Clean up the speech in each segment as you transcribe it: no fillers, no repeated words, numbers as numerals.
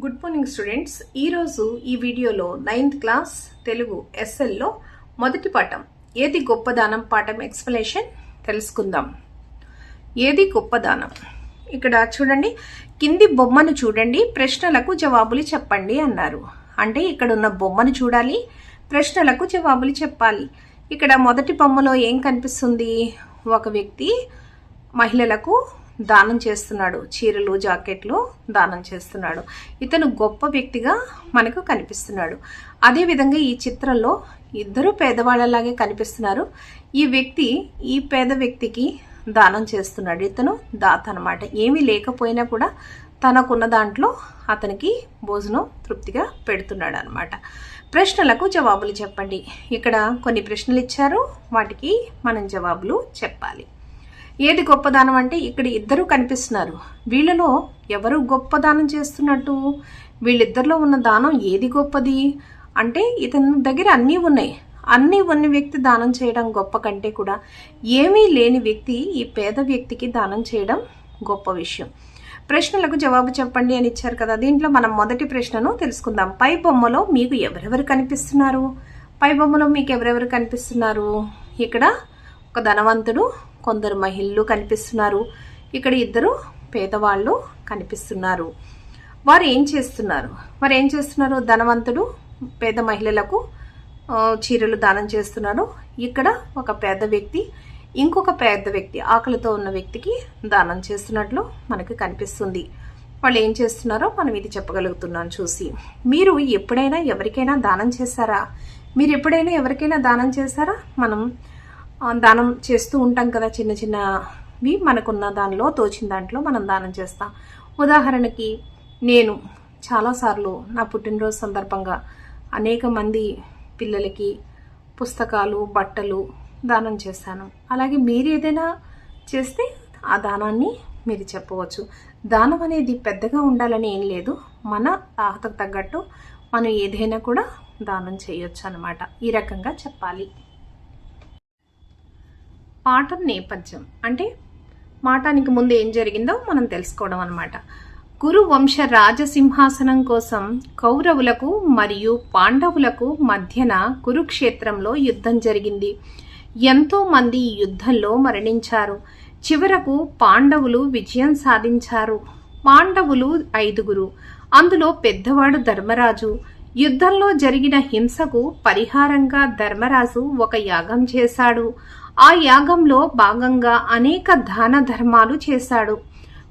Good morning students. ఈరోజు ఈ వీడియోలో 9th క్లాస్ తెలుగు ఎస్ఎల్లో మొదటి పాఠం ఏది గొప్పదానం పాఠం ఎక్స్ప్లెనేషన్ తెలుసుకుందాం. ఏది గొప్పదానం? ఇక్కడ చూడండి, కింది బొమ్మను చూడండి, ప్రశ్నలకు జవాబులు చెప్పండి అన్నారు. అంటే ఇక్కడ ఉన్న బొమ్మను చూడాలి, ప్రశ్నలకు జవాబులు చెప్పాలి. ఇక్కడ మొదటి బొమ్మలో ఏం కనిపిస్తుంది? ఒక వ్యక్తి మహిళలకు దానం చేస్తున్నాడు, చీరలు జాకెట్లు దానం చేస్తున్నాడు. ఇతను గొప్ప వ్యక్తిగా మనకు కనిపిస్తున్నాడు. అదేవిధంగా ఈ చిత్రంలో ఇద్దరు పేదవాళ్ళలాగే కనిపిస్తున్నారు. ఈ పేద వ్యక్తికి దానం చేస్తున్నాడు. ఇతను దాత అనమాట. ఏమీ లేకపోయినా కూడా తనకున్న దాంట్లో అతనికి భోజనం తృప్తిగా పెడుతున్నాడు అనమాట. ప్రశ్నలకు జవాబులు చెప్పండి. ఇక్కడ కొన్ని ప్రశ్నలు ఇచ్చారు, వాటికి మనం జవాబులు చెప్పాలి. ఏది గొప్పదానం అంటే ఇక్కడ ఇద్దరు కనిపిస్తున్నారు. వీళ్ళలో ఎవరు గొప్ప దానం చేస్తున్నట్టు? వీళ్ళిద్దరిలో ఉన్న దానం ఏది గొప్పది అంటే, ఇతని దగ్గర అన్నీ ఉన్నాయి. అన్నీ ఉన్న వ్యక్తి దానం చేయడం గొప్ప కంటే కూడా ఏమీ లేని వ్యక్తి, ఈ పేద వ్యక్తికి దానం చేయడం గొప్ప విషయం. ప్రశ్నలకు జవాబు చెప్పండి అని ఇచ్చారు కదా. దీంట్లో మనం మొదటి ప్రశ్నను తెలుసుకుందాం. పై బొమ్మలో మీకు ఎవరెవరు కనిపిస్తున్నారు? పై బొమ్మలో మీకు ఎవరెవరు కనిపిస్తున్నారు? ఇక్కడ ఒక ధనవంతుడు, కొందరు మహిళలు కనిపిస్తున్నారు. ఇక్కడ ఇద్దరు పేదవాళ్ళు కనిపిస్తున్నారు. వారు ఏం చేస్తున్నారు? ధనవంతుడు పేద మహిళలకు చీరలు దానం చేస్తున్నారు. ఇక్కడ ఒక పేద వ్యక్తి ఇంకొక పేద వ్యక్తి, ఆకలితో ఉన్న వ్యక్తికి దానం చేస్తున్నట్లు మనకు కనిపిస్తుంది. వాళ్ళు ఏం చేస్తున్నారో మనం ఇది చెప్పగలుగుతున్నాం చూసి. మీరు ఎప్పుడైనా ఎవరికైనా దానం చేశారా? మనం దానం చేస్తూ ఉంటాం కదా, చిన్న చిన్నవి మనకున్న దానిలో తోచిన దాంట్లో మనం దానం చేస్తాం. ఉదాహరణకి నేను చాలాసార్లు నా పుట్టినరోజు సందర్భంగా అనేక మంది పిల్లలకి పుస్తకాలు, బట్టలు దానం చేశాను. అలాగే మీరు ఏదైనా చేస్తే ఆ దానాన్ని మీరు చెప్పవచ్చు. దానం అనేది పెద్దగా ఉండాలని ఏం లేదు, మన అర్హతకు తగ్గట్టు మనం ఏదైనా కూడా దానం చేయొచ్చు అన్నమాట. ఈ రకంగా చెప్పాలి. పాఠం నేపథ్యం అంటే పాఠానికి ముందు ఏం జరిగిందో మనం తెలుసుకోవడం అన్నమాట. కురు వంశ రాజసింహాసనం కోసం కౌరవులకు మరియు పాండవులకు మధ్యన కురుక్షేత్రంలో యుద్ధం జరిగింది. ఎంతో మంది ఈ యుద్ధంలో మరణించారు. చివరకు పాండవులు విజయం సాధించారు. పాండవులు 5, అందులో పెద్దవాడు ధర్మరాజు. యుద్ధంలో జరిగిన హింసకు పరిహారంగా ధర్మరాజు ఒక యాగం చేశాడు. ఆ యాగంలో భాగంగా అనేక దాన ధర్మాలు చేశాడు.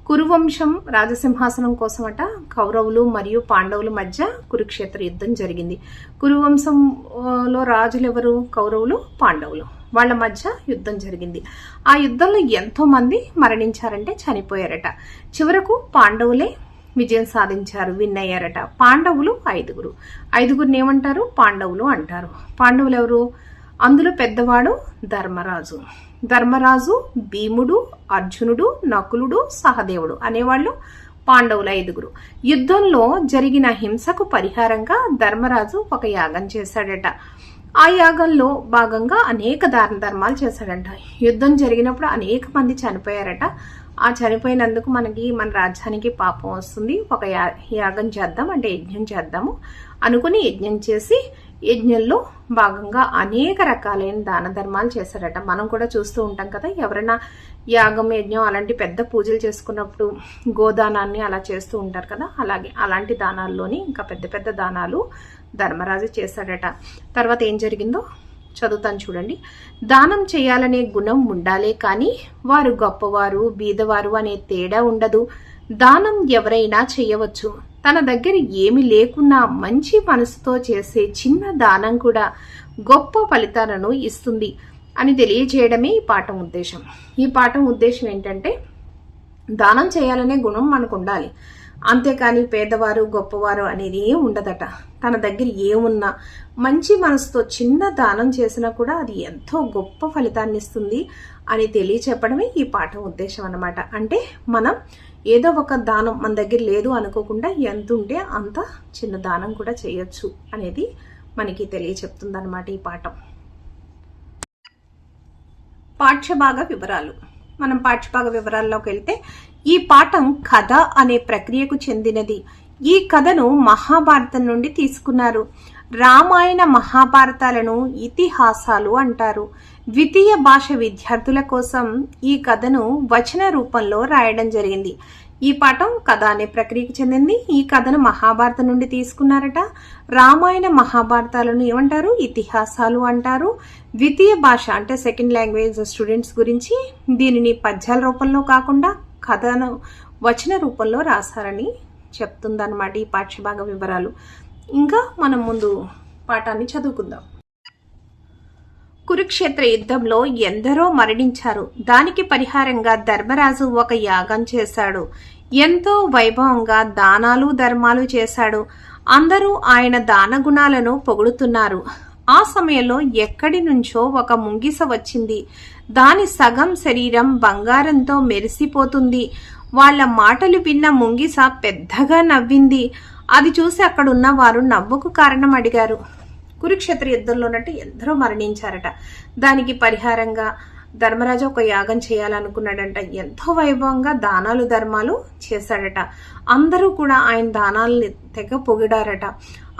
కురువంశం రాజసింహాసనం కోసమట కౌరవులు మరియు పాండవుల మధ్య కురుక్షేత్ర యుద్ధం జరిగింది. కురువంశంలో రాజులు ఎవరు? కౌరవులు, పాండవులు. వాళ్ళ మధ్య యుద్ధం జరిగింది. ఆ యుద్ధంలో ఎంతో మంది మరణించారంటే చనిపోయారట. చివరకు పాండవులే విజయం సాధించారు, విన్ అయ్యారట. పాండవులు 5. ఏమంటారు? పాండవులు అంటారు. పాండవులు ఎవరు? అందులో పెద్దవాడు ధర్మరాజు, భీముడు, అర్జునుడు, నకులుడు, సహదేవుడు అనేవాళ్ళు పాండవులు 5. యుద్ధంలో జరిగిన హింసకు పరిహారంగా ధర్మరాజు ఒక యాగం చేశాడట. ఆ యాగంలో భాగంగా అనేక దాన ధర్మాలు చేశాడంట. యుద్ధం జరిగినప్పుడు అనేక మంది చనిపోయారట. ఆ చనిపోయినందుకు మన రాజ్యానికి పాపం వస్తుంది, ఒక యాగం చేద్దాం అంటే యజ్ఞం చేద్దాము అనుకుని యజ్ఞం చేసి, యజ్ఞంలో భాగంగా అనేక రకాలైన దాన ధర్మాలు చేశారట. మనం కూడా చూస్తూ ఉంటాం కదా, ఎవరైనా యాగం, యజ్ఞం అలాంటి పెద్ద పూజలు చేసుకున్నప్పుడు గోదానాన్ని అలా చేస్తూ ఉంటారు కదా, అలాంటి దానాల్లోని ఇంకా పెద్ద పెద్ద దానాలు ధర్మరాజు చేశాడట. తర్వాత ఏం జరిగిందో చదువుతాను చూడండి. దానం చేయాలనే గుణం ఉండాలే కానీ వారు గొప్పవారు, బీదవారు అనే తేడా ఉండదు. దానం ఎవరైనా చేయవచ్చు. తన దగ్గర ఏమి లేకున్నా మంచి మనసుతో చేసే చిన్న దానం కూడా గొప్ప ఫలితాలను ఇస్తుంది అని తెలియజేయడమే ఈ పాఠం ఉద్దేశం. ఈ పాఠం ఉద్దేశం ఏంటంటే, దానం చేయాలనే గుణం మనకు ఉండాలి, అంతేకాని పేదవారు గొప్పవారు అనేది ఏం ఉండదట. తన దగ్గర ఏమున్నా మంచి మనసుతో చిన్న దానం చేసినా కూడా అది ఎంతో గొప్ప ఫలితాన్ని ఇస్తుంది అని తెలియచెప్పడమే ఈ పాఠం ఉద్దేశం అన్నమాట. అంటే మనం ఏదో ఒక దానం మన దగ్గర లేదు అనుకోకుండా ఎంత ఉంటే అంత చిన్న దానం కూడా చేయొచ్చు అనేది మనకి తెలియచెప్తుంది అన్నమాట ఈ పాఠం. పాఠ్యభాగ వివరాలు. మనం పాఠ్యభాగ వివరాల్లోకి వెళ్తే, ఈ పాఠం కథ అనే ప్రక్రియకు చెందినది. ఈ కథను మహాభారతం నుండి తీసుకున్నారు. రామాయణ మహాభారతాలను ఇతిహాసాలు అంటారు. ద్వితీయ భాష విద్యార్థుల కోసం ఈ కథను వచన రూపంలో రాయడం జరిగింది. ఈ పాఠం కథ అనే ప్రక్రియకు చెందింది. ఈ కథను మహాభారతం నుండి తీసుకున్నారట. రామాయణ మహాభారతాలను ఏమంటారు? ఇతిహాసాలు అంటారు. ద్వితీయ భాష అంటే సెకండ్ లాంగ్వేజ్ స్టూడెంట్స్ గురించి దీనిని పద్యాల రూపంలో కాకుండా కథను వచన రూపంలో రాశారని చెప్తుందన్నమాట ఈ పాఠ్యభాగ వివరాలు. ఇంకా మనం ముందు పాఠాన్ని చదువుకుందాం. కురుక్షేత్ర యుద్ధంలో ఎందరో మరణించారు. దానికి పరిహారంగా ధర్మరాజు ఒక యాగం చేశాడు. ఎంతో వైభవంగా దానాలు ధర్మాలు చేశాడు. అందరూ ఆయన దాన గుణాలను పొగుడుతున్నారు. ఆ సమయంలో ఎక్కడి నుంచో ఒక ముంగిస వచ్చింది. దాని సగం శరీరం బంగారంతో మెరిసిపోతుంది. వాళ్ళ మాటలు విన్న ముంగిస పెద్దగా నవ్వింది. అది చూసి అక్కడున్న వారు నవ్వుకు కారణం అడిగారు. కురుక్షేత్ర యుద్ధంలోనట్టు ఎందరో మరణించారట. దానికి పరిహారంగా ధర్మరాజు ఒక యాగం చేయాలనుకున్నాడంట. ఎంతో వైభవంగా దానాలు ధర్మాలు చేశాడట. అందరూ కూడా ఆయన దానాలని తెగ పొగిడారట.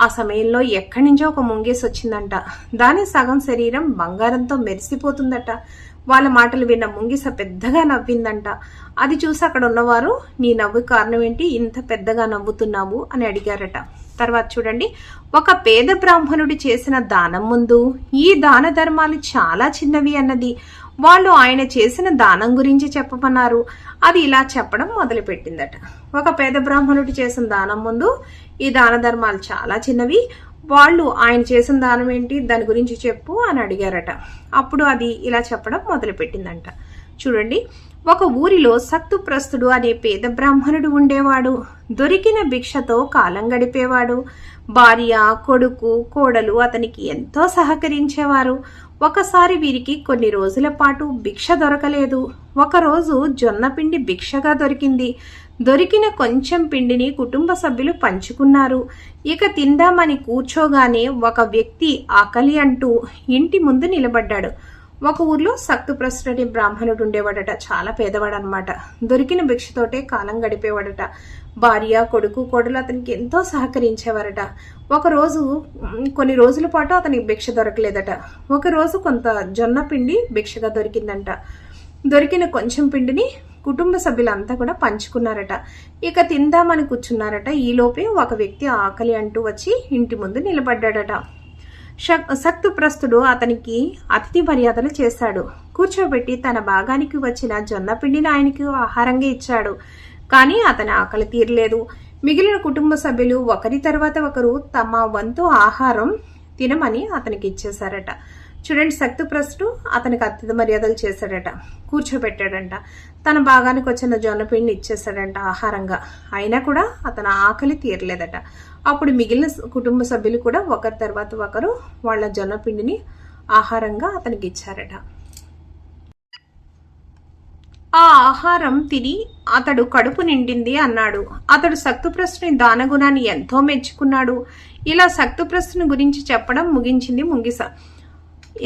ఆ సమయంలో ఎక్కడి నుంచో ఒక ముంగేసి వచ్చిందంట. దాని సగం శరీరం బంగారంతో మెరిసిపోతుందట. వాళ్ళ మాటలు విన్న ముంగిస పెద్దగా నవ్విందంట. అది చూసి అక్కడ ఉన్నవారు, నీ నవ్వు కారణం ఏంటి, ఇంత పెద్దగా నవ్వుతున్నావు అని అడిగారట. తర్వాత చూడండి, ఒక పేద బ్రాహ్మణుడు చేసిన దానం ముందు ఈ దాన ధర్మాలు చాలా చిన్నవి అన్నది. వాళ్ళు ఆయన చేసిన దానం గురించి చెప్పమన్నారు. అది ఇలా చెప్పడం మొదలుపెట్టిందట. ఒక పేద బ్రాహ్మణుడు చేసిన దానం ముందు ఈ దాన ధర్మాలు చాలా చిన్నవి, వాళ్ళు ఆయన చేసిన దానం ఏంటి, దాని గురించి చెప్పు అని అడిగారట. అప్పుడు అది ఇలా చెప్పడం మొదలుపెట్టిందంట. చూడండి, ఒక ఊరిలో సక్తుప్రస్తుడు అనే పేద బ్రాహ్మణుడు ఉండేవాడు. దొరికిన భిక్షతో కాలం గడిపేవాడు. భార్య, కొడుకు, కోడలు అతనికి ఎంతో సహకరించేవారు. ఒకసారి వీరికి కొన్ని రోజుల పాటు భిక్ష దొరకలేదు. ఒకరోజు జొన్నపిండి భిక్షగా దొరికింది. దొరికిన కొంచెం పిండిని కుటుంబ సభ్యులు పంచుకున్నారు. ఇక తిందామని కూర్చోగానే ఒక వ్యక్తి ఆకలి అంటూ ఇంటి ముందు నిలబడ్డాడు. ఒక ఊర్లో సక్తుప్రస్తుడు అనే బ్రాహ్మణుడు ఉండేవాడట. చాలా పేదవాడనమాట. దొరికిన భిక్షతోటే కాలం గడిపేవాడట. భార్య, కొడుకు, కోడలు అతనికి ఎంతో సహకరించేవారట. ఒకరోజు కొన్ని రోజుల పాటు అతనికి భిక్ష దొరకలేదట. ఒకరోజు కొంత జొన్న పిండి భిక్షగా దొరికిందంట. దొరికిన కొంచెం పిండిని కుటుంబ సభ్యులంతా కూడా పంచుకున్నారట. ఇక తిందామని కూర్చున్నారట. ఈలోపే ఒక వ్యక్తి ఆకలి అంటూ వచ్చి ఇంటి ముందు నిలబడ్డాడట. సక్తుప్రస్తుడు అతనికి అతిథి మర్యాదలు చేశాడు. కూర్చోబెట్టి తన భాగానికి వచ్చిన జొన్న పిండిని ఆయనకు ఆహారంగా ఇచ్చాడు. కానీ అతని ఆకలి తీరలేదు. మిగిలిన కుటుంబ సభ్యులు ఒకరి తర్వాత ఒకరు తమ వంతు ఆహారం తినమని అతనికి ఇచ్చేశారట. చూడండి, సక్తుప్రస్తుడు అతనికి అతిథి మర్యాదలు చేశాడట. కూర్చోబెట్టాడంట. తన భాగానికి వచ్చిన జొన్నపిండిని ఇచ్చేశాడంట ఆహారంగా. అయినా కూడా అతని ఆకలి తీరలేదట. అప్పుడు మిగిలిన కుటుంబ సభ్యులు కూడా ఒకరి తర్వాత ఒకరు వాళ్ళ జొన్నపిండిని ఆహారంగా అతనికి ఇచ్చారట. ఆ ఆహారం తిని అతడు కడుపు నిండింది అన్నాడు. అతడు సక్తుప్రస్తుని దానగుణాన్ని ఎంతో మెచ్చుకున్నాడు. ఇలా సక్తుప్రస్తుని గురించి చెప్పడం ముగించింది ముంగిస.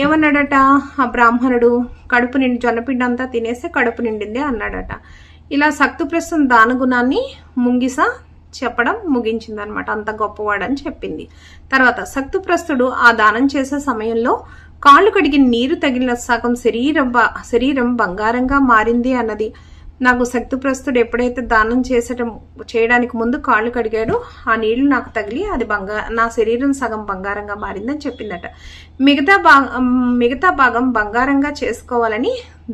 ఏమన్నాడట ఆ బ్రాహ్మణుడు? కడుపు నిండి జొన్నపిండి అంతా తినేసి కడుపు నిండింది అన్నాడట. ఇలా సక్తుప్రస్తుని దానగుణాన్ని ముంగిస చెప్పడం ముగించిందనమాట. అంత గొప్పవాడని చెప్పింది. తర్వాత సక్తుప్రస్తుడు ఆ దానం చేసే సమయంలో కాళ్ళు కడిగిన నీరు తగిలిన సగం శరీరం బంగారంగా మారింది అన్నది. నాకు సక్తుప్రస్తుడు ఎప్పుడైతే దానం చేయడానికి ముందు కాళ్ళు కడిగాడో ఆ నీళ్లు నాకు తగిలి అది నా శరీరం సగం బంగారంగా మారిందని చెప్పిందట. మిగతా భాగం బంగారంగా చేసుకోవాలని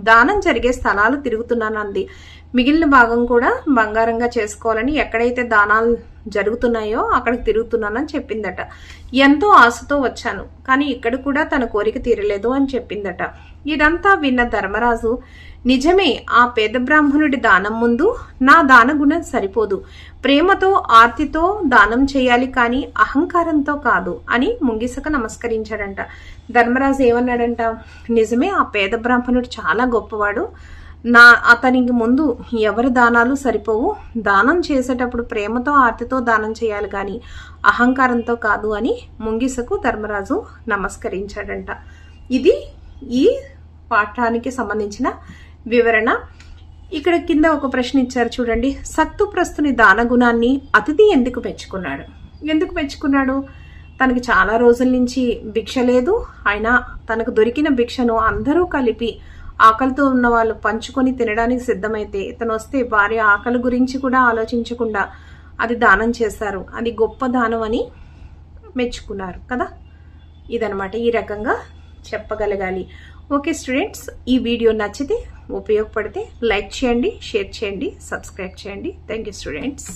దానం జరిగే స్థలాలు తిరుగుతున్నాను అంది. మిగిలిన భాగం కూడా బంగారంగా చేసుకోవాలని ఎక్కడైతే దానాలు జరుగుతున్నాయో అక్కడికి తిరుగుతున్నానని చెప్పిందట. ఎంతో ఆశతో వచ్చాను, కానీ ఇక్కడ కూడా తన కోరిక తీరలేదు అని చెప్పిందట. ఇదంతా విన్న ధర్మరాజు, నిజమే, ఆ పేద బ్రాహ్మణుడి దానం ముందు నా దాన గుణం సరిపోదు. ప్రేమతో, ఆర్తితో దానం చేయాలి, కానీ అహంకారంతో కాదు అని ముంగిసకు నమస్కరించాడంట. ధర్మరాజు ఏమన్నాడంట? నిజమే, ఆ పేద బ్రాహ్మణుడు చాలా గొప్పవాడు. అతనికి ముందు ఎవరి దానాలు సరిపోవు. దానం చేసేటప్పుడు ప్రేమతో, ఆర్తితో దానం చేయాలి, కానీ అహంకారంతో కాదు అని ముంగిసకు ధర్మరాజు నమస్కరించాడంట. ఇది ఈ పాఠానికి సంబంధించిన వివరణ. ఇక్కడ కింద ఒక ప్రశ్న ఇచ్చారు చూడండి. సత్తుప్రస్తుని దానగుణాన్ని అతిథి ఎందుకు మెచ్చుకున్నాడు? తనకి చాలా రోజుల నుంచి భిక్ష లేదు, అయినా తనకు దొరికిన భిక్షను అందరూ కలిపి ఆకలితో ఉన్న వాళ్ళు పంచుకొని తినడానికి సిద్ధమైతే ఇతను వస్తే భార్య ఆకలి గురించి కూడా ఆలోచించకుండా అది దానం చేశారు. అది గొప్ప దానం అని మెచ్చుకున్నారు కదా. ఇదనమాట, ఈ రకంగా చెప్పగలగాలి. ఓకే స్టూడెంట్స్, ఈ వీడియో నచ్చితే ఉపయోగపడితే లైక్ చేయండి, షేర్ చేయండి, సబ్స్క్రైబ్ చేయండి. Thank you students.